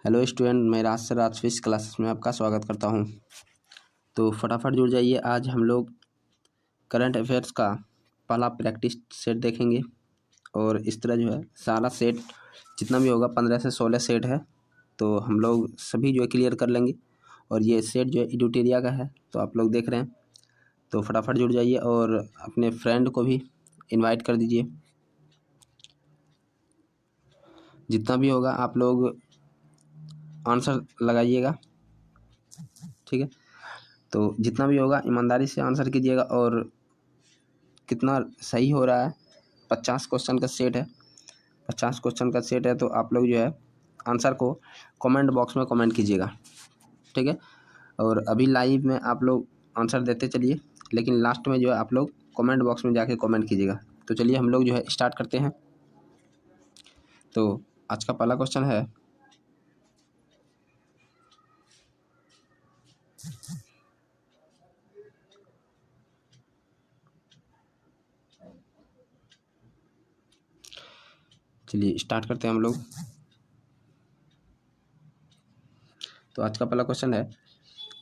Hello student, मैं राज sir आज physics classes में आपका स्वागत करता हूं। तो फटाफट जुड़ जाइए। आज हम लोग करंट अफेयर्स का पहला प्रैक्टिस सेट देखेंगे और इस तरह जो है सारा सेट जितना भी होगा 15 से 16 सेट है, तो हम लोग सभी जो है क्लियर कर लेंगे। और ये सेट जो है एडुटेरिया का है, तो आप लोग देख रहे हैं। तो फटाफट जुड़ जाइए और अपने फ्रेंड को भी इनवाइट कर दीजिए। जितना भी होगा आप लोग आंसर लगाइएगा, ठीक है। तो जितना भी होगा ईमानदारी से आंसर कीजिएगा। और कितना सही हो रहा है, 50 क्वेश्चन का सेट है। 50 क्वेश्चन का सेट है, तो आप लोग जो है आंसर को कमेंट बॉक्स में कमेंट कीजिएगा, ठीक है। और अभी लाइव में आप लोग आंसर देते चलिए, लेकिन लास्ट में जो है आप लोग कमेंट बॉक्स में जाके कमेंट कीजिएगा। तो चलिए हम लोग जो है स्टार्ट करते हैं। तो आज का पहला क्वेश्चन है, चलिए स्टार्ट करते हैं हम लोग। तो आज का पहला क्वेश्चन है,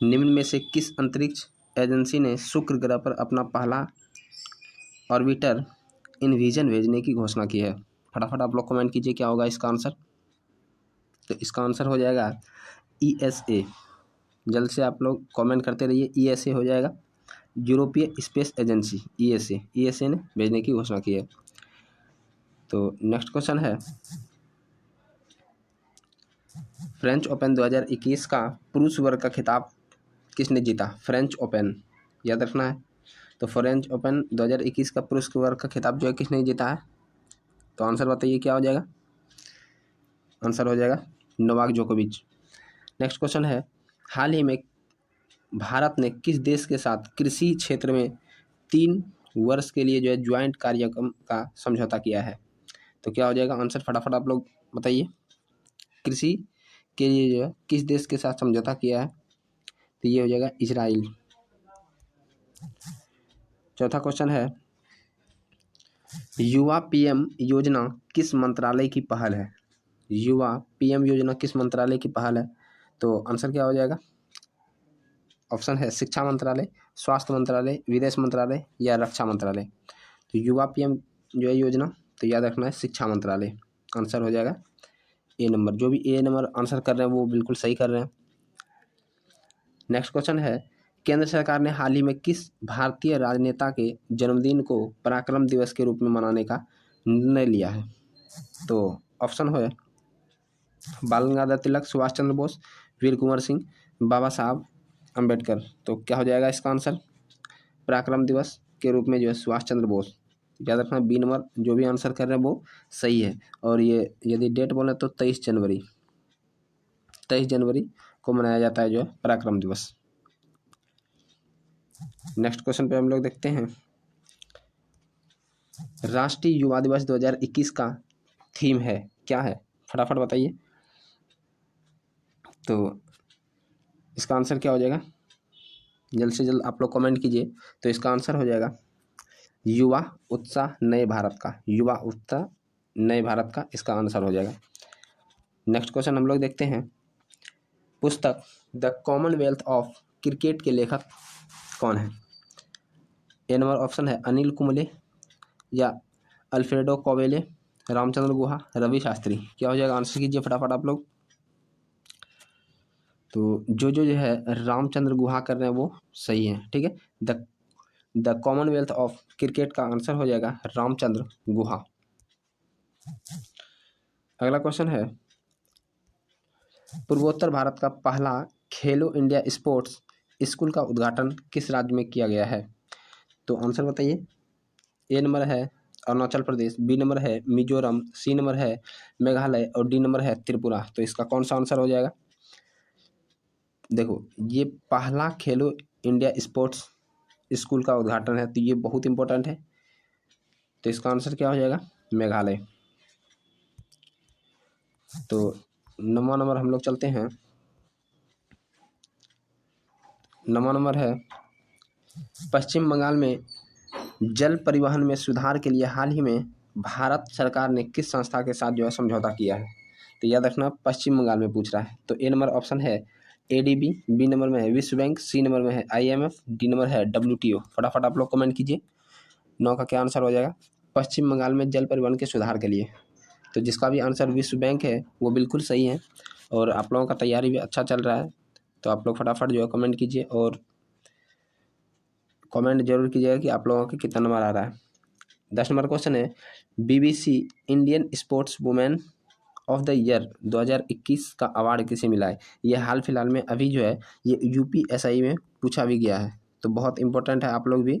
निम्न में से किस अंतरिक्ष एजेंसी ने शुक्र ग्रह पर अपना पहला ऑर्बिटर इनविजन भेजने की घोषणा की है? फटाफट आप लोग कमेंट कीजिए क्या होगा इसका आंसर। तो इसका आंसर हो जाएगा ESA। जल्द से आप लोग कमेंट करते रहिए, ESA हो जाएगा, यूरोपीय स्पेस एजेंसी। ESA ने भेजने की घोषणा की है। तो नेक्स्ट क्वेश्चन है, फ्रेंच ओपन 2021 का पुरुष वर्ग का खिताब किसने जीता? फ्रेंच ओपन याद रखना है। तो फ्रेंच ओपन 2021 का पुरुष वर्ग का खिताब जो है किसने जीता है? तो आंसर बताइए क्या हो जाएगा। आंसर हो जाएगा नोवाक जोकोविच। नेक्स्ट क्वेश्चन है, हाल ही में भारत ने किस देश के साथ कृषि क्षेत्र में 3 वर्ष के लिए जो है ज्वाइंट कार्यक्रम का समझौता किया है? तो क्या हो जाएगा आंसर, फटाफट आप लोग बताइए। कृषि के लिए जो है किस देश के साथ समझौता किया है? तो ये हो जाएगा इजराइल। चौथा क्वेश्चन है, युवा PM योजना किस मंत्रालय की पहल है? युवा PM योजना किस मंत्रालय की पहल है? तो आंसर क्या हो जाएगा? ऑप्शन है शिक्षा मंत्रालय, स्वास्थ्य मंत्रालय, विदेश मंत्रालय या रक्षा मंत्रालय। तो युवा PM जो है योजना, तो याद रखना है शिक्षा मंत्रालय। आंसर हो जाएगा A नंबर। जो भी A नंबर आंसर कर रहे हैं वो बिल्कुल सही कर रहे हैं। नेक्स्ट क्वेश्चन है, केंद्र सरकार ने हाल ही में किस भारतीय राजनेता के जन्मदिन को पराक्रम दिवस के रूप में मनाने का निर्णय लिया है? तो ऑप्शन है बाल गंगाधर तिलक, सुभाष चंद्र बोस, वीर कुंवर सिंह, बाबा साहब अम्बेडकर। तो क्या हो जाएगा इसका आंसर? पराक्रम दिवस के रूप में जो है सुभाष चंद्र बोस। याद रखना B नंबर जो भी आंसर कर रहे हैं वो सही है। और ये यदि डेट बोले तो 23 जनवरी को मनाया जाता है जो है पराक्रम दिवस। नेक्स्ट क्वेश्चन पे हम लोग देखते हैं, राष्ट्रीय युवा दिवस 2021 का थीम है क्या है? फटाफट बताइए। तो इसका आंसर क्या हो जाएगा? जल्द से जल्द आप लोग कमेंट कीजिए। तो इसका आंसर हो जाएगा युवा उत्साह नए भारत का। युवा उत्साह नए भारत का इसका आंसर हो जाएगा। नेक्स्ट क्वेश्चन हम लोग देखते हैं, पुस्तक द कॉमनवेल्थ ऑफ क्रिकेट के लेखक कौन है? A नंबर ऑप्शन है अनिल कुंबले या अल्फ्रेडो कोवेले, रामचंद्र गुहा, रवि शास्त्री। क्या हो जाएगा आंसर कीजिए फटाफट आप लोग। तो जो है रामचंद्र गुहा कर रहे हैं वो सही है, ठीक है। द कॉमनवेल्थ ऑफ क्रिकेट का आंसर हो जाएगा रामचंद्र गुहा। अगला क्वेश्चन है, पूर्वोत्तर भारत का पहला खेलो इंडिया स्पोर्ट्स स्कूल का उद्घाटन किस राज्य में किया गया है? तो आंसर बताइए। A नंबर है अरुणाचल प्रदेश, B नंबर है मिजोरम, C नंबर है मेघालय और D नंबर है त्रिपुरा। तो इसका कौन सा आंसर हो जाएगा? देखो, ये पहला खेलो इंडिया स्पोर्ट्स स्कूल का उद्घाटन है, तो ये बहुत इंपॉर्टेंट है। तो इसका आंसर क्या हो जाएगा? मेघालय। तो 9वां नंबर हम लोग चलते हैं। 9वां नंबर है, पश्चिम बंगाल में जल परिवहन में सुधार के लिए हाल ही में भारत सरकार ने किस संस्था के साथ जो है समझौता किया है? तो याद रखना पश्चिम बंगाल में पूछ रहा है। तो ए नंबर ऑप्शन है ADB, बी नंबर में है विश्व बैंक, सी नंबर में है IMF, डी नंबर है WTO। फटाफट आप लोग कमेंट कीजिए 9 का क्या आंसर हो जाएगा। पश्चिम बंगाल में जल परिवहन के सुधार के लिए। तो जिसका भी आंसर विश्व बैंक है वो बिल्कुल सही है और आप लोगों का तैयारी भी अच्छा चल रहा है। तो आप लोग फटाफट जो है कमेंट कीजिए और कमेंट जरूर कीजिएगा कि आप लोगों के कितना नंबर आ रहा है। 10 नंबर क्वेश्चन है BBC Indian sports women of the year 2021 का अवार्ड किसे मिला है। ये हाल फिलहाल में अभी जो है ये UPSI में पूछा भी गया है। तो बहुत इंपॉर्टेंट है, आप लोग भी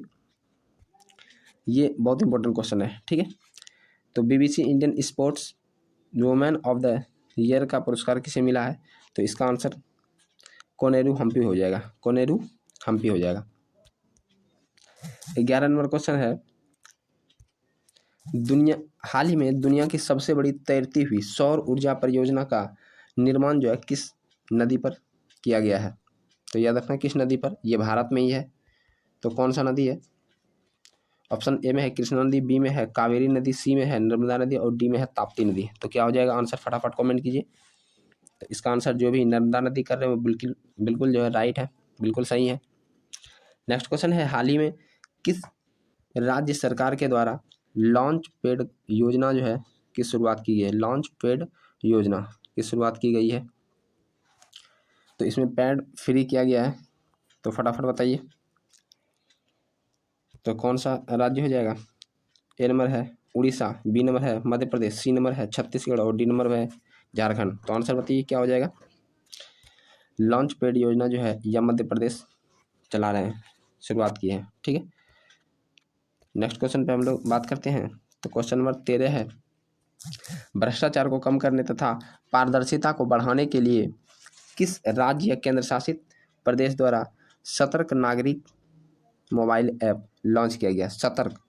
ये बहुत इंपॉर्टेंट क्वेश्चन है, ठीक है। तो BBC Indian sports women of the year का पुरस्कार किसे मिला है। तो इसका आंसर कोनेरू हम्पी हो जाएगा, कोनेरू हम्पी हो जाएगा। 11 नंबर क्वेश्चन है हाल ही में दुनिया की सबसे बड़ी तैरती हुई सौर ऊर्जा परियोजना का निर्माण जो है किस नदी पर किया गया है। तो याद रखना किस नदी पर, ये भारत में ही है। तो कौन सा नदी है। ऑप्शन ए में है कृष्णा नदी, बी में है कावेरी नदी, सी में है नर्मदा नदी और डी में है ताप्ती नदी। तो क्या हो जाएगा आंसर, फटाफट कमेंट कीजिए। तो इसका आंसर जो भी नर्मदा नदी कर रहे हैं वो बिल्कुल जो है राइट है, बिल्कुल सही है। नेक्स्ट क्वेश्चन है हाल ही में किस राज्य सरकार के द्वारा लॉन्च पैड योजना जो है की शुरुआत की गई है। लॉन्च पैड योजना की शुरुआत की गई है। तो इसमें पैड फ्री किया गया है। तो फटाफट बताइए तो कौन सा राज्य हो जाएगा। ए नंबर है उड़ीसा, बी नंबर है मध्य प्रदेश, सी नंबर है छत्तीसगढ़ और डी नंबर है झारखंड। तो आंसर बताइए क्या हो जाएगा। लॉन्च पैड योजना जो है यह मध्य प्रदेश चला रहे हैं, शुरुआत की है, ठीक है। नेक्स्ट क्वेश्चन पे हम लोग बात करते हैं। तो क्वेश्चन नंबर 13 है भ्रष्टाचार को कम करने तथा पारदर्शिता को बढ़ाने के लिए किस राज्य या केंद्र शासित प्रदेश द्वारा सतर्क नागरिक मोबाइल ऐप लॉन्च किया गया। सतर्क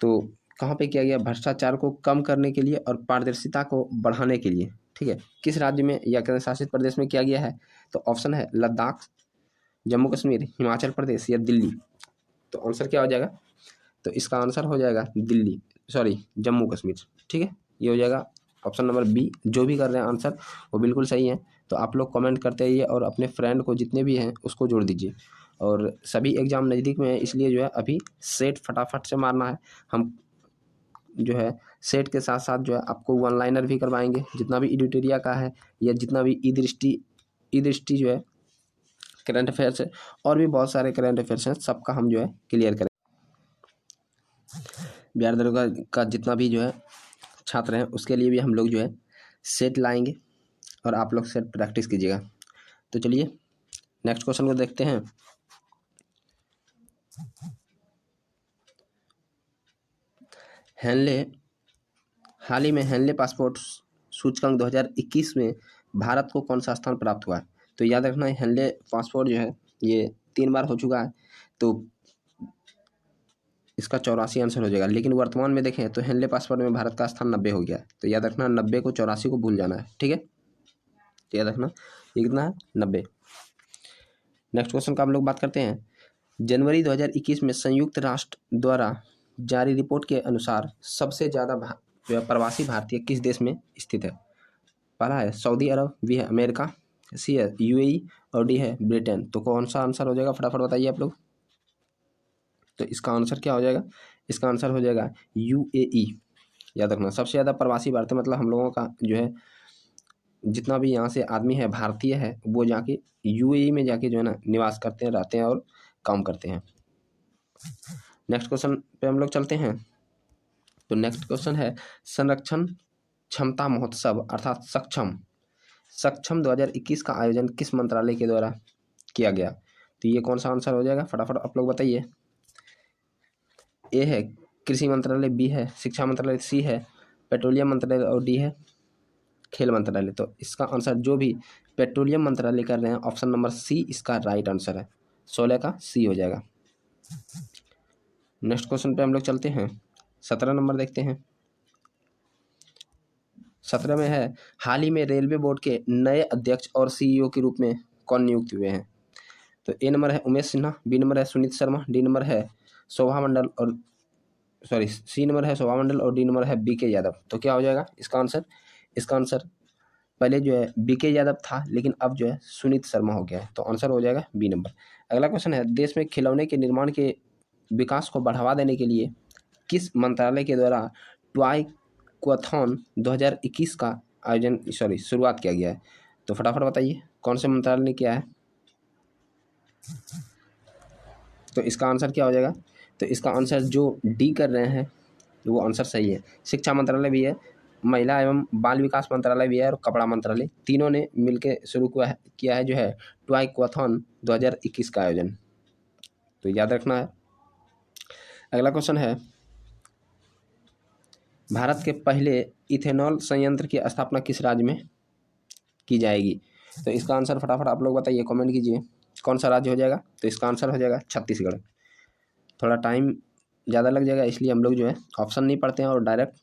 तो कहाँ पे किया गया, भ्रष्टाचार को कम करने के लिए और पारदर्शिता को बढ़ाने के लिए, ठीक है। किस राज्य में या केंद्र शासित प्रदेश में किया गया है। तो ऑप्शन है लद्दाख, जम्मू कश्मीर, हिमाचल प्रदेश या दिल्ली। तो आंसर क्या हो जाएगा। तो इसका आंसर हो जाएगा दिल्ली, सॉरी जम्मू कश्मीर, ठीक है। ये हो जाएगा ऑप्शन नंबर बी। जो भी कर रहे हैं आंसर वो बिल्कुल सही है। तो आप लोग कमेंट करते रहिए और अपने फ्रेंड को जितने भी हैं उसको जोड़ दीजिए। और सभी एग्ज़ाम नज़दीक में है इसलिए जो है अभी सेट फटाफट से मारना है। हम जो है सेट के साथ साथ जो है आपको वन लाइनर भी करवाएंगे, जितना भी एडिटोरिया का है या जितना भी ई दृष्टि जो है करंट अफेयर्स है और भी बहुत सारे करंट अफेयर्स हैं, सबका हम जो है क्लियर करें। बिहार दरोगा का जितना भी जो है छात्र हैं उसके लिए भी हम लोग जो है सेट लाएंगे और आप लोग सेट प्रैक्टिस कीजिएगा। तो चलिए नेक्स्ट क्वेश्चन को देखते हैं। हेनले हाल ही में हेनले पासपोर्ट सूचकांक 2021 में भारत को कौन सा स्थान प्राप्त हुआ है। तो याद रखना हेनले पासपोर्ट जो है ये 3 बार हो चुका है। तो इसका 84 आंसर हो जाएगा। लेकिन वर्तमान में देखें तो हेनले पासपोर्ट में भारत का स्थान 90 हो गया है। तो याद रखना 90 को 84 को भूल जाना है, ठीक है। तो याद रखना ये कितना है 90। नेक्स्ट क्वेश्चन का हम लोग बात करते हैं। जनवरी 2021 में संयुक्त राष्ट्र द्वारा जारी रिपोर्ट के अनुसार सबसे ज़्यादा प्रवासी भारतीय किस देश में स्थित है। पहला है सऊदी अरब, बी है अमेरिका, सी है UAE और डी है ब्रिटेन। तो कौन सा आंसर हो जाएगा फटाफट बताइए आप लोग। तो इसका आंसर क्या हो जाएगा, इसका आंसर हो जाएगा UAE। याद रखना सबसे ज़्यादा प्रवासी भारतीय मतलब हम लोगों का जो है जितना भी यहाँ से आदमी है भारतीय है वो जाके UAE में जाके जो है ना निवास करते हैं, रहते हैं और काम करते हैं। नेक्स्ट क्वेश्चन पे हम लोग चलते हैं। तो नेक्स्ट क्वेश्चन है संरक्षण क्षमता महोत्सव अर्थात सक्षम 2021 का आयोजन किस मंत्रालय के द्वारा किया गया। तो ये कौन सा आंसर हो जाएगा फटाफट आप लोग बताइए। ए है कृषि मंत्रालय, बी है शिक्षा मंत्रालय, सी है पेट्रोलियम मंत्रालय और डी है खेल मंत्रालय। तो इसका आंसर जो भी पेट्रोलियम मंत्रालय कर रहे हैं ऑप्शन नंबर सी इसका राइट आंसर है। 16 का सी हो जाएगा। नेक्स्ट क्वेश्चन पे हम लोग चलते हैं। 17 नंबर देखते हैं। 17 में है हाल ही में रेलवे बोर्ड के नए अध्यक्ष और CEO के रूप में कौन नियुक्त हुए हैं। तो ए नंबर है उमेश सिन्हा, बी नंबर है सुनीत शर्मा, डी नंबर है शोभा मंडल और सी नंबर है शोभा मंडल और डी नंबर है BK यादव। तो क्या हो जाएगा इसका आंसर, इसका आंसर पहले जो है बीके यादव था, लेकिन अब जो है सुनीत शर्मा हो गया है। तो आंसर हो जाएगा बी नंबर। अगला क्वेश्चन है, देश में खिलौने के निर्माण के विकास को बढ़ावा देने के लिए किस मंत्रालय के द्वारा टॉय क्वाथॉन 2021 का शुरुआत किया गया है? तो फटाफट बताइए कौन से मंत्रालय ने किया है? तो इसका आंसर क्या हो जाएगा? तो इसका आंसर जो डी कर रहे हैं वो आंसर सही है। शिक्षा मंत्रालय भी है, महिला एवं बाल विकास मंत्रालय भी है और कपड़ा मंत्रालय, तीनों ने मिलकर शुरू किया है जो है टॉय क्वाथॉन 2021 का आयोजन। तो याद रखना है। अगला क्वेश्चन है, भारत के पहले इथेनॉल संयंत्र की स्थापना किस राज्य में की जाएगी? तो इसका आंसर फटाफट आप लोग बताइए, कमेंट कीजिए कौन सा राज्य हो जाएगा? तो इसका आंसर हो जाएगा छत्तीसगढ़। थोड़ा टाइम ज़्यादा लग जाएगा, इसलिए हम लोग जो है ऑप्शन नहीं पढ़ते हैं और डायरेक्ट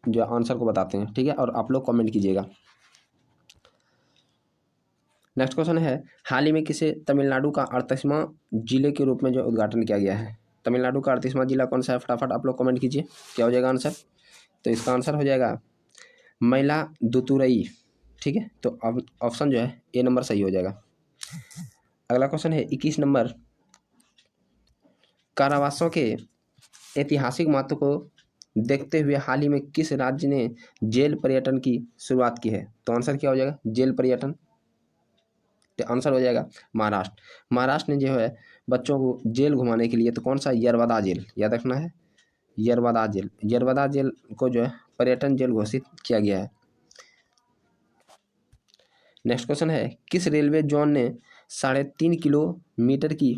जो आंसर को बताते हैं, ठीक है? और आप लोग कमेंट कीजिएगा। नेक्स्ट क्वेश्चन है, हाल ही में किसे तमिलनाडु का 38वां जिले के रूप में जो उद्घाटन किया गया है? तमिलनाडु का 38वां जिला कौन सा है? फटाफट आप लोग कमेंट कीजिए, क्या हो जाएगा आंसर? तो इसका आंसर हो जाएगा मयिलादुतुरई, ठीक है? तो अब ऑप्शन जो है ए नंबर सही हो जाएगा। अगला क्वेश्चन है 21 नंबर, कारावासों के ऐतिहासिक महत्व को देखते हुए हाल ही में किस राज्य ने जेल पर्यटन की शुरुआत की है? तो आंसर क्या हो जाएगा? जेल पर्यटन। तो आंसर हो जाएगा महाराष्ट्र। महाराष्ट्र ने जो है बच्चों को जेल घुमाने के लिए, तो कौन सा? यरवदा जेल, याद रखना है, यरवदा जेल। यरवदा जेल को जो है पर्यटन जेल घोषित किया गया है। नेक्स्ट क्वेश्चन है, किस रेलवे जोन ने 3.5 किलोमीटर की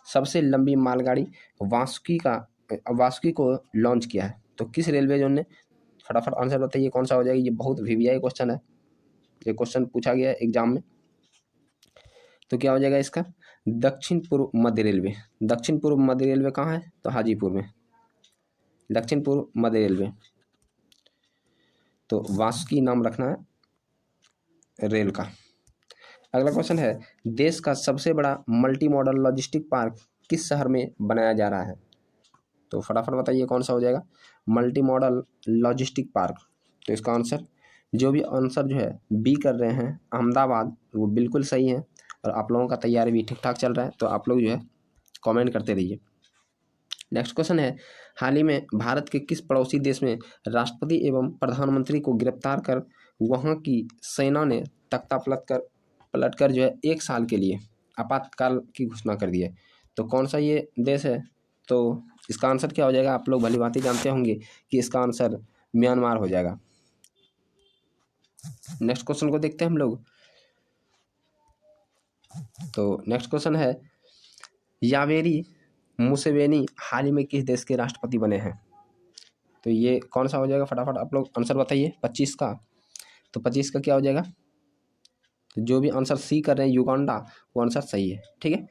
सबसे लंबी मालगाड़ी वासुकी को लॉन्च किया है? तो किस रेलवे जोन ने? फटाफट आंसर बताइए कौन सा हो जाएगा? ये बहुत वीवीआई क्वेश्चन है, ये क्वेश्चन पूछा गया है एग्जाम में। तो क्या हो जाएगा इसका? दक्षिण पूर्व मध्य रेलवे। दक्षिण पूर्व मध्य रेलवे कहाँ है? तो हाजीपुर में, दक्षिण पूर्व मध्य रेलवे। तो वासुकी नाम रखना है रेल का। अगला क्वेश्चन है, देश का सबसे बड़ा मल्टी मॉडल लॉजिस्टिक पार्क किस शहर में बनाया जा रहा है? तो फटाफट बताइए कौन सा हो जाएगा? Multi modal logistic park. तो इसका आंसर, जो भी आंसर जो है बी कर रहे हैं अहमदाबाद, वो बिल्कुल सही है। और आप लोगों का तैयारी भी ठीक ठाक चल रहा है, तो आप लोग जो है कमेंट करते रहिए। नेक्स्ट क्वेश्चन है, हाल ही में भारत के किस पड़ोसी देश में राष्ट्रपति एवं प्रधानमंत्री को गिरफ्तार कर वहां की सेना ने तख्ता पलटकर जो है 1 साल के लिए आपातकाल की घोषणा कर दी है? तो कौन सा ये देश है? तो इसका आंसर क्या हो जाएगा? आप लोग भली भांति जानते होंगे कि इसका आंसर म्यांमार हो जाएगा। नेक्स्ट क्वेश्चन को देखते हैं हम लोग। तो नेक्स्ट क्वेश्चन है, यावेरी मुसेवेनी हाल ही में किस देश के राष्ट्रपति बने हैं? तो ये कौन सा हो जाएगा? फटाफट आप लोग आंसर बताइए 25 का। तो 25 का क्या हो जाएगा? तो जो भी आंसर सी कर रहे हैं युगांडा, वो आंसर सही है, ठीक है?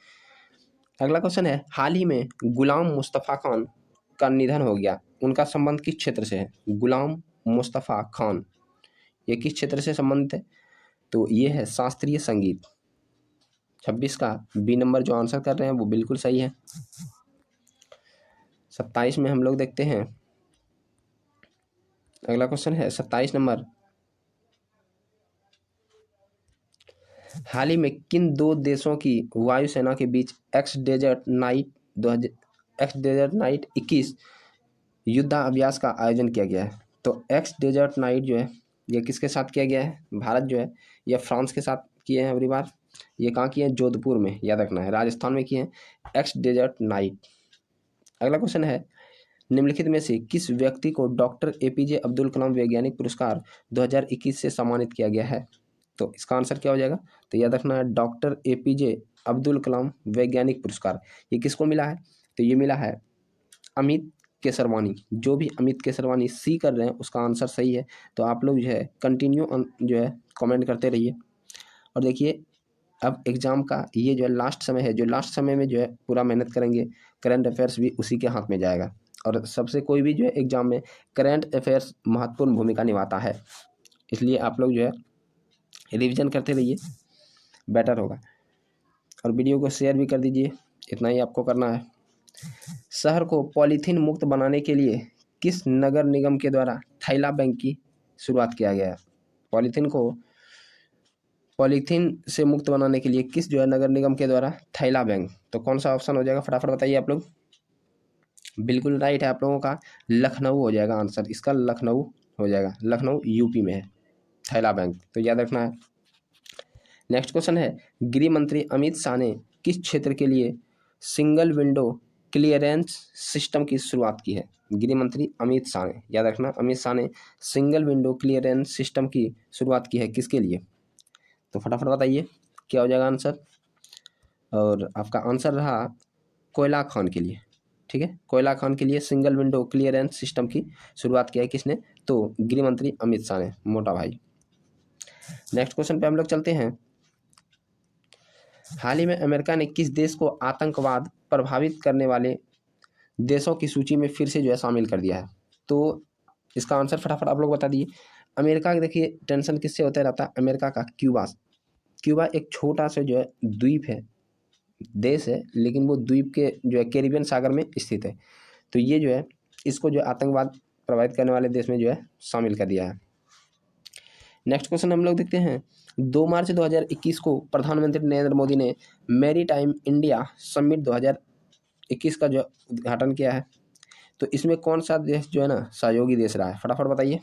अगला क्वेश्चन है, हाल ही में गुलाम मुस्तफ़ा खान का निधन हो गया, उनका संबंध किस क्षेत्र से है? गुलाम मुस्तफ़ा खान ये किस क्षेत्र से संबंधित है? तो ये है शास्त्रीय संगीत। 26 का बी नंबर जो आंसर कर रहे हैं वो बिल्कुल सही है। 27 में हम लोग देखते हैं, अगला क्वेश्चन है 27 नंबर, हाल ही में किन 2 देशों की वायुसेना के बीच एक्स डेजर्ट नाइट 21 युद्धाभ्यास का आयोजन किया गया है? तो एक्स डेजर्ट नाइट जो है ये किसके साथ किया गया है? भारत जो है ये फ्रांस के साथ किए हैं अगली बार। ये कहाँ किए हैं? जोधपुर में, याद रखना है, राजस्थान में किए हैं एक्स डेजर्ट नाइट। अगला क्वेश्चन है, निम्नलिखित में से किस व्यक्ति को डॉक्टर एपीजे अब्दुल कलाम वैज्ञानिक पुरस्कार 2021 से सम्मानित किया गया है? तो इसका आंसर क्या हो जाएगा? तो याद रखना है, डॉक्टर एपीजे अब्दुल कलाम वैज्ञानिक पुरस्कार ये किसको मिला है? तो ये मिला है अमित केसरवानी। जो भी अमित केसरवानी सी कर रहे हैं उसका आंसर सही है। तो आप लोग जो है कंटिन्यू जो है कमेंट करते रहिए। और देखिए अब एग्ज़ाम का ये जो है लास्ट समय है, जो लास्ट समय में जो है पूरा मेहनत करेंगे, करंट अफेयर्स भी उसी के हाथ में जाएगा। और सबसे कोई भी जो है एग्ज़ाम में करंट अफेयर्स महत्वपूर्ण भूमिका निभाता है, इसलिए आप लोग जो है रिवीजन करते रहिए, बेटर होगा। और वीडियो को शेयर भी कर दीजिए, इतना ही आपको करना है। शहर को पॉलीथीन मुक्त बनाने के लिए किस नगर निगम के द्वारा थैला बैंक की शुरुआत किया गया है? पॉलीथीन से मुक्त बनाने के लिए किस जो है नगर निगम के द्वारा? थैला बैंक। तो कौन सा ऑप्शन हो जाएगा, फटाफट बताइए आप लोग। बिल्कुल राइट है आप लोगों का, लखनऊ हो जाएगा आंसर इसका, लखनऊ हो जाएगा। लखनऊ यूपी में है थैला बैंक, तो याद रखना है। नेक्स्ट क्वेश्चन है, गृह मंत्री अमित शाह ने किस क्षेत्र के लिए सिंगल विंडो क्लियरेंस सिस्टम की शुरुआत की है? गृह मंत्री अमित शाह ने, याद रखना, अमित शाह ने सिंगल विंडो क्लियरेंस सिस्टम की शुरुआत की है किसके लिए? तो फटाफट बताइए क्या हो जाएगा आंसर। और आपका आंसर रहा कोयला खान के लिए। ठीक है, कोयला खान के लिए सिंगल विंडो क्लियरेंस सिस्टम की शुरुआत किया है किसने? तो गृह मंत्री अमित शाह ने, मोटा भाई। नेक्स्ट क्वेश्चन पे हम लोग चलते हैं। हाल ही में अमेरिका ने किस देश को आतंकवाद प्रभावित करने वाले देशों की सूची में फिर से जो है शामिल कर दिया है? तो इसका आंसर फटाफट आप लोग बता दिए। अमेरिका का देखिए टेंशन किससे होता रहता है? अमेरिका का क्यूबा। क्यूबा एक छोटा सा जो है द्वीप है, देश है, लेकिन वो द्वीप के जो है कैरिबियन सागर में स्थित है। तो ये जो है इसको जो आतंकवाद प्रभावित करने वाले देश में जो है शामिल कर दिया है। नेक्स्ट क्वेश्चन हम लोग देखते हैं। 2 मार्च 2021 को प्रधानमंत्री नरेंद्र मोदी ने मैरी टाइम इंडिया समिट 2021 का जो उद्घाटन किया है। तो इसमें कौन सा देश जो है ना सहयोगी देश रहा है? फटाफट बताइए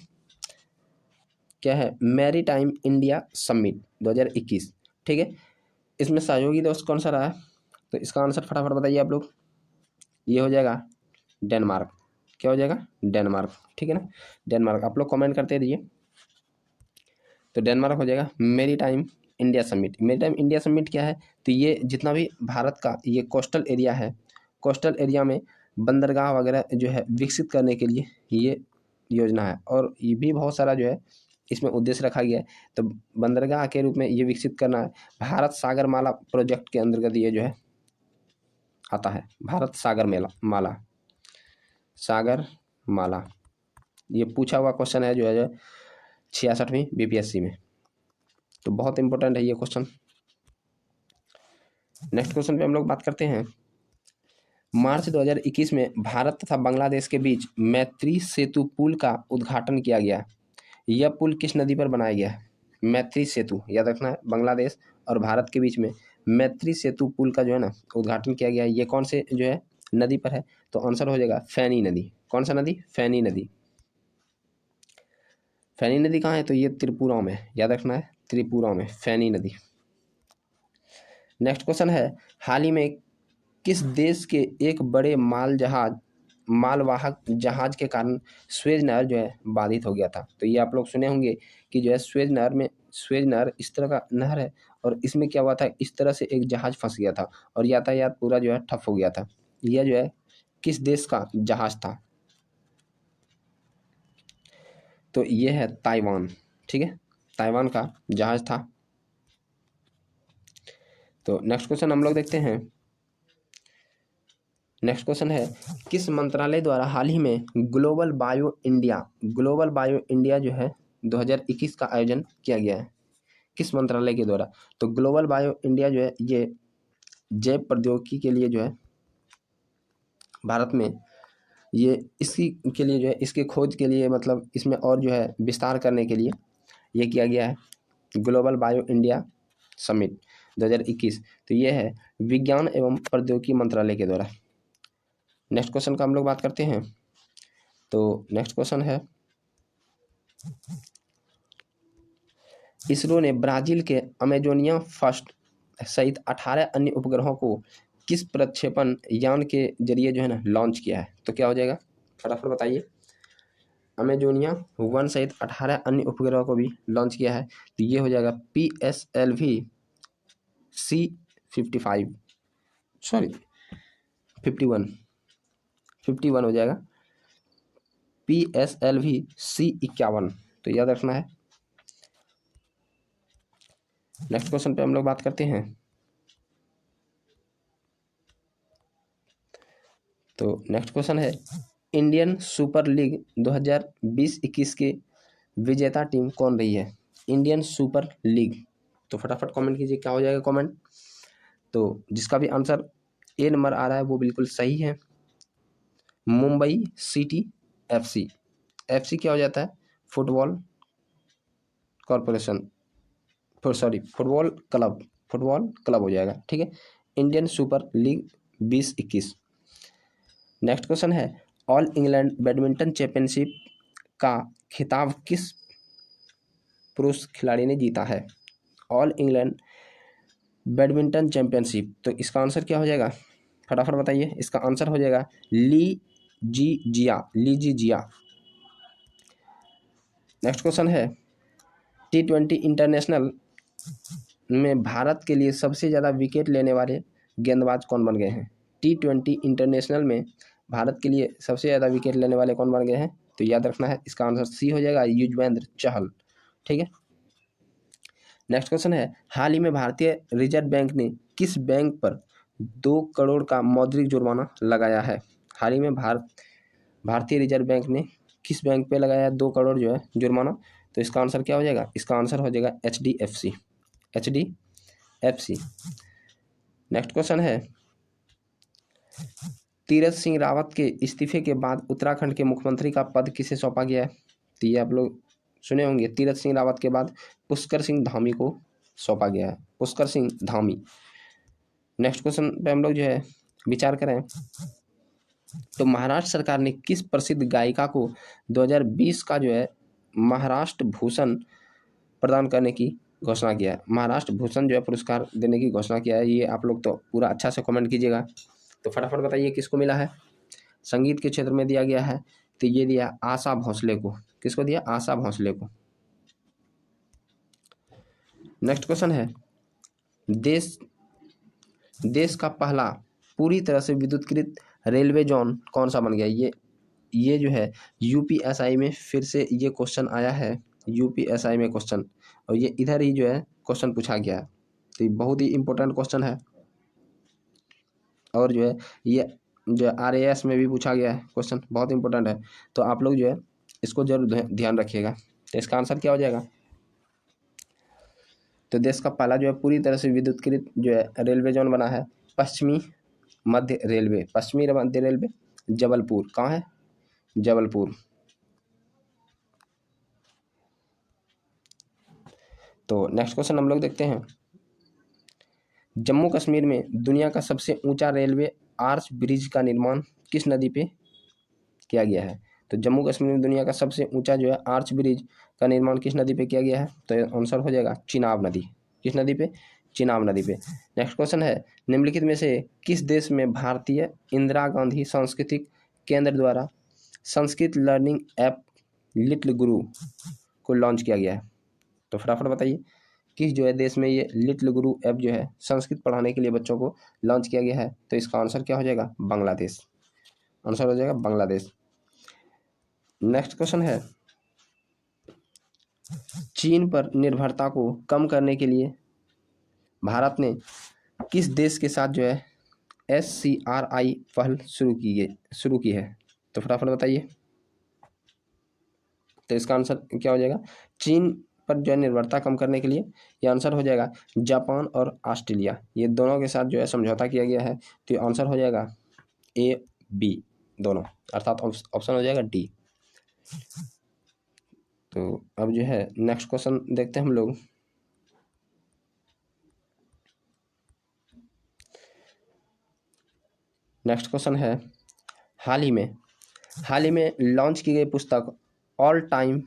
क्या है? Maritime India summit 2021। ठीक है, इसमें सहयोगी देश कौन सा रहा है? तो इसका आंसर फटाफट बताइए आप लोग। ये हो जाएगा डेनमार्क। क्या हो जाएगा? डेनमार्क। ठीक है ना, डेनमार्क। आप लोग कमेंट करते रहिए। तो डेनमार्क हो जाएगा मेरी टाइम इंडिया समिट। मेरी टाइम इंडिया समिट क्या है? तो ये जितना भी भारत का ये कोस्टल एरिया है, कोस्टल एरिया में बंदरगाह वगैरह जो है विकसित करने के लिए ये योजना है। और ये भी बहुत सारा जो है इसमें उद्देश्य रखा गया है। तो बंदरगाह के रूप में ये विकसित करना है। भारत सागर माला प्रोजेक्ट के अंतर्गत ये जो है आता है, भारत सागर माला। ये पूछा हुआ क्वेश्चन है जो है 66वीं बीपीएससी में, तो बहुत इंपॉर्टेंट है ये क्वेश्चन। नेक्स्ट क्वेश्चन पे हम लोग बात करते हैं। मार्च 2021 में भारत तथा बांग्लादेश के बीच मैत्री सेतु पुल का उद्घाटन किया गया। यह पुल किस नदी पर बनाया गया है? मैत्री सेतु, याद रखना है, बांग्लादेश और भारत के बीच में मैत्री सेतु पुल का जो है ना उद्घाटन किया गया है। ये कौन से जो है नदी पर है? तो आंसर हो जाएगा फैनी नदी। कौन सा नदी? फैनी नदी। फैनी नदी कहाँ है? तो ये त्रिपुरा में, याद रखना है, त्रिपुरा में फैनी नदी। नेक्स्ट क्वेश्चन है, हाल ही में किस देश के एक बड़े मालवाहक जहाज के कारण स्वेज नहर जो है बाधित हो गया था? तो ये आप लोग सुने होंगे कि जो है स्वेज नहर इस तरह का नहर है, और इसमें क्या हुआ था, इस तरह से एक जहाज फंस गया था और यातायात पूरा जो है ठप हो गया था। यह जो है किस देश का जहाज था? तो ये है ताइवान। ठीक है, ताइवान का जहाज था। तो नेक्स्ट क्वेश्चन हम लोग देखते हैं। नेक्स्ट क्वेश्चन है, किस मंत्रालय द्वारा हाल ही में ग्लोबल बायो इंडिया जो है 2021 का आयोजन किया गया है? किस मंत्रालय के द्वारा? तो ग्लोबल बायो इंडिया जो है ये जैव प्रौद्योगिकी के लिए जो है भारत में, ये इसी के लिए जो है इसके खोज के लिए, मतलब इसमें और जो है विस्तार करने के लिए ये किया गया है ग्लोबल बायो इंडिया समिट 2021। तो ये है विज्ञान एवं प्रौद्योगिकी मंत्रालय के द्वारा। नेक्स्ट क्वेश्चन का हम लोग बात करते हैं। तो नेक्स्ट क्वेश्चन है, इसरो ने ब्राजील के अमेजोनिया फर्स्ट सहित 18 अन्य उपग्रहों को किस प्रक्षेपण यान के जरिए जो है ना लॉन्च किया है? तो क्या हो जाएगा, फटाफट बताइए। अमेजोनिया 1 सहित 18 अन्य उपग्रहों को भी लॉन्च किया है। तो ये हो जाएगा PSLV C55, सॉरी 51 हो जाएगा, PSLV C51। तो याद रखना है। नेक्स्ट क्वेश्चन पे हम लोग बात करते हैं। तो नेक्स्ट क्वेश्चन है, इंडियन सुपर लीग 2020-21 के विजेता टीम कौन रही है? Indian super league. तो फटाफट कमेंट कीजिए क्या हो जाएगा कमेंट। तो जिसका भी आंसर ए नंबर आ रहा है वो बिल्कुल सही है, मुंबई सिटी FC। FC क्या हो जाता है? फुटबॉल कॉरपोरेशन, फुटबॉल क्लब हो जाएगा, ठीक है। Indian super league 2021। Next question है ऑल इंग्लैंड बैडमिंटन चैंपियनशिप का खिताब किस पुरुष खिलाड़ी ने जीता है? ऑल इंग्लैंड बैडमिंटन चैंपियनशिप, तो इसका आंसर क्या हो जाएगा, फटाफट बताइए। इसका आंसर हो जाएगा ली जी जिया। नेक्स्ट क्वेश्चन है T20 इंटरनेशनल में भारत के लिए सबसे ज़्यादा विकेट लेने वाले गेंदबाज कौन बन गए हैं? T20 इंटरनेशनल में भारत के लिए सबसे ज़्यादा विकेट लेने वाले कौन बन गए हैं? तो याद रखना है, इसका आंसर सी हो जाएगा, युजवेंद्र चहल, ठीक है। नेक्स्ट क्वेश्चन है हाल ही में भारतीय रिजर्व बैंक ने किस बैंक पर 2 करोड़ का मौद्रिक जुर्माना लगाया है? हाल ही में भारतीय रिजर्व बैंक ने किस बैंक पे लगाया 2 करोड़ जो है जुर्माना? तो इसका आंसर क्या हो जाएगा? इसका आंसर हो जाएगा HDFC। नेक्स्ट क्वेश्चन है तीरथ सिंह रावत के इस्तीफे के बाद उत्तराखंड के मुख्यमंत्री का पद किसे सौंपा गया है? तो ये आप लोग सुने होंगे, तीरथ सिंह रावत के बाद पुष्कर सिंह धामी को सौंपा गया है, पुष्कर सिंह धामी। नेक्स्ट क्वेश्चन पे हम लोग जो है विचार करें तो महाराष्ट्र सरकार ने किस प्रसिद्ध गायिका को 2020 का जो है महाराष्ट्र भूषण प्रदान करने की घोषणा किया है? महाराष्ट्र भूषण जो है पुरस्कार देने की घोषणा किया है। ये आप लोग तो पूरा अच्छा से कमेंट कीजिएगा। तो फटाफट बताइए किसको मिला है? संगीत के क्षेत्र में दिया गया है, तो ये दिया आशा भोसले को। किसको दिया? आशा भोसले को। नेक्स्ट क्वेश्चन है देश का पहला पूरी तरह से विद्युतीकृत रेलवे जोन कौन सा बन गया? ये जो है यूपीएसआई में फिर से ये क्वेश्चन आया है, यूपीएसआई में क्वेश्चन, और ये इधर ही जो है क्वेश्चन पूछा गया है। तो ये बहुत ही इंपॉर्टेंट क्वेश्चन है, और जो है ये जो RAS में भी पूछा गया है क्वेश्चन, बहुत इंपॉर्टेंट है। तो आप लोग जो है इसको जरूर ध्यान रखिएगा। तो इसका आंसर क्या हो जाएगा? तो देश का पहला जो है पूरी तरह से विद्युतीकृत जो है रेलवे जोन बना है पश्चिमी मध्य रेलवे जबलपुर। कहाँ है? जबलपुर। तो नेक्स्ट क्वेश्चन हम लोग देखते हैं जम्मू कश्मीर में दुनिया का सबसे ऊंचा रेलवे आर्च ब्रिज का निर्माण किस नदी पे किया गया है? तो जम्मू कश्मीर में दुनिया का सबसे ऊंचा जो है आर्च ब्रिज का निर्माण किस नदी पे किया गया है? तो आंसर हो जाएगा चिनाब नदी। किस नदी पे? चिनाब नदी पे। नेक्स्ट क्वेश्चन है निम्नलिखित में से किस देश में भारतीय इंदिरा गांधी सांस्कृतिक केंद्र द्वारा संस्कृत लर्निंग ऐप लिटिल गुरु को लॉन्च किया गया है? तो फटाफट बताइए किस जो है देश में ये लिटिल गुरु ऐप जो है संस्कृत पढ़ाने के लिए बच्चों को लॉन्च किया गया है? तो इसका आंसर क्या हो जाएगा? बांग्लादेश। आंसर हो जाएगा बांग्लादेश। नेक्स्ट क्वेश्चन है चीन पर निर्भरता को कम करने के लिए भारत ने किस देश के साथ जो है SCRI पहल शुरू की है? तो फटाफट बताइए। तो इसका आंसर क्या हो जाएगा? चीन पर जो है निर्भरता कम करने के लिए ये आंसर हो जाएगा जापान और ऑस्ट्रेलिया, ये दोनों के साथ जो है समझौता किया गया है। तो ये आंसर हो जाएगा AB दोनों, अर्थात ऑप्शन हो जाएगा D। तो अब जो है नेक्स्ट क्वेश्चन देखते हैं हम लोग। नेक्स्ट क्वेश्चन है हाल ही में लॉन्च की गई पुस्तक all time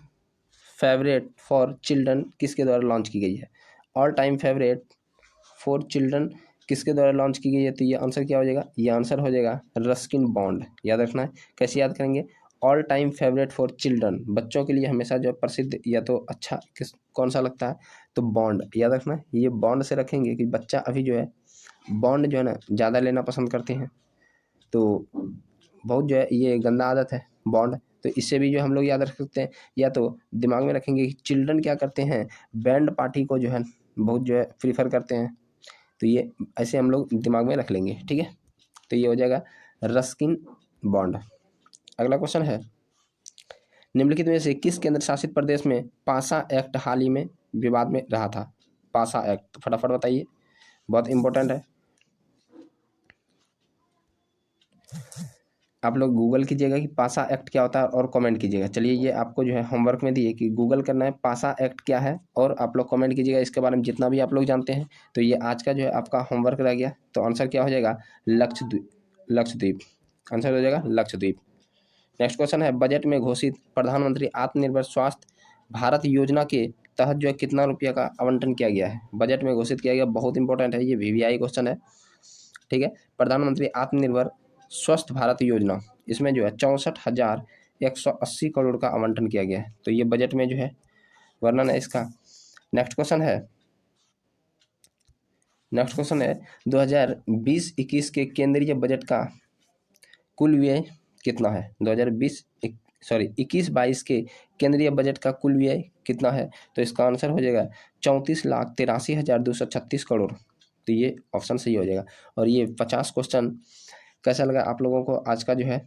favourite for children किसके द्वारा लॉन्च की गई है? All time favourite for children किसके द्वारा लॉन्च की गई है? तो ये आंसर क्या हो जाएगा? ये आंसर हो जाएगा रस्किन बॉन्ड। याद रखना है। कैसे याद करेंगे? All time favourite for children, बच्चों के लिए हमेशा जो प्रसिद्ध या तो अच्छा कौन सा लगता है? तो बॉन्ड। याद रखना है, ये बॉन्ड से रखेंगे कि बच्चा अभी जो है बॉन्ड जो है ना ज़्यादा लेना पसंद करते हैं, तो बहुत जो है ये गंदा आदत है बॉन्ड। तो इससे भी जो हम लोग याद रख सकते हैं, या तो दिमाग में रखेंगे कि चिल्ड्रन क्या करते हैं, बैंड पार्टी को जो है बहुत जो है प्रीफर करते हैं। तो ये ऐसे हम लोग दिमाग में रख लेंगे, ठीक है। तो ये हो जाएगा रस्किन बॉन्ड। अगला क्वेश्चन है निम्नलिखित में से किस केंद्र शासित प्रदेश में पासा एक्ट हाल ही में विवाद में रहा था? पासा एक्ट, तो फटाफट बताइए, बहुत इंपॉर्टेंट है। आप लोग गूगल कीजिएगा कि पासा एक्ट क्या होता है और कमेंट कीजिएगा। चलिए ये आपको जो है होमवर्क में दिए कि गूगल करना है पासा एक्ट क्या है और आप लोग कमेंट कीजिएगा इसके बारे में जितना भी आप लोग जानते हैं। तो ये आज का जो है आपका होमवर्क रह गया। तो आंसर क्या हो जाएगा? लक्षद्वीप। लक्षद्वीप आंसर हो जाएगा लक्षद्वीप। नेक्स्ट क्वेश्चन है, बजट में घोषित प्रधानमंत्री आत्मनिर्भर स्वास्थ्य भारत योजना के तहत जो है कितना रुपया का आवंटन किया गया है? बजट में घोषित किया गया, बहुत इंपॉर्टेंट है, ये वीवीआई क्वेश्चन है। ठीक है, प्रधानमंत्री आत्मनिर्भर स्वस्थ भारत योजना, इसमें जो है 64,180 करोड़ का आवंटन किया गया है। तो ये बजट में जो है वर्णन है इसका। नेक्स्ट क्वेश्चन है 2020-21 के केंद्रीय बजट का कुल व्यय कितना है? 21-22 के केंद्रीय बजट का कुल व्यय कितना है? तो इसका आंसर हो जाएगा 34,83,236 करोड़। तो ये ऑप्शन सही हो जाएगा। और ये 50 क्वेश्चन कैसा लगा आप लोगों को आज का जो है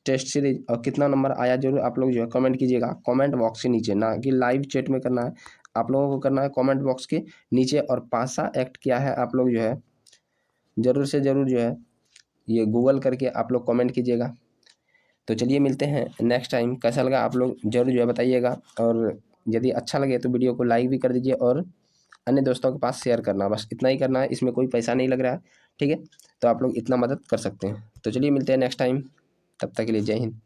टेस्ट सीरीज, और कितना नंबर आया जरूर आप लोग जो है कमेंट कीजिएगा कमेंट बॉक्स के नीचे, ना कि लाइव चैट में करना है, आप लोगों को करना है कमेंट बॉक्स के नीचे। और पासा एक्ट क्या है आप लोग जो है ज़रूर से ज़रूर जो है ये गूगल करके आप लोग कमेंट कीजिएगा। तो चलिए मिलते हैं नेक्स्ट टाइम। कैसा लगा आप लोग जरूर जो है बताइएगा, और यदि अच्छा लगे तो वीडियो को लाइक भी कर दीजिए और अन्य दोस्तों के पास शेयर करना, बस इतना ही करना है, इसमें कोई पैसा नहीं लग रहा है। ठीक है, तो आप लोग इतना मदद कर सकते हैं। तो चलिए मिलते हैं नेक्स्ट टाइम, तब तक के लिए जय हिंद।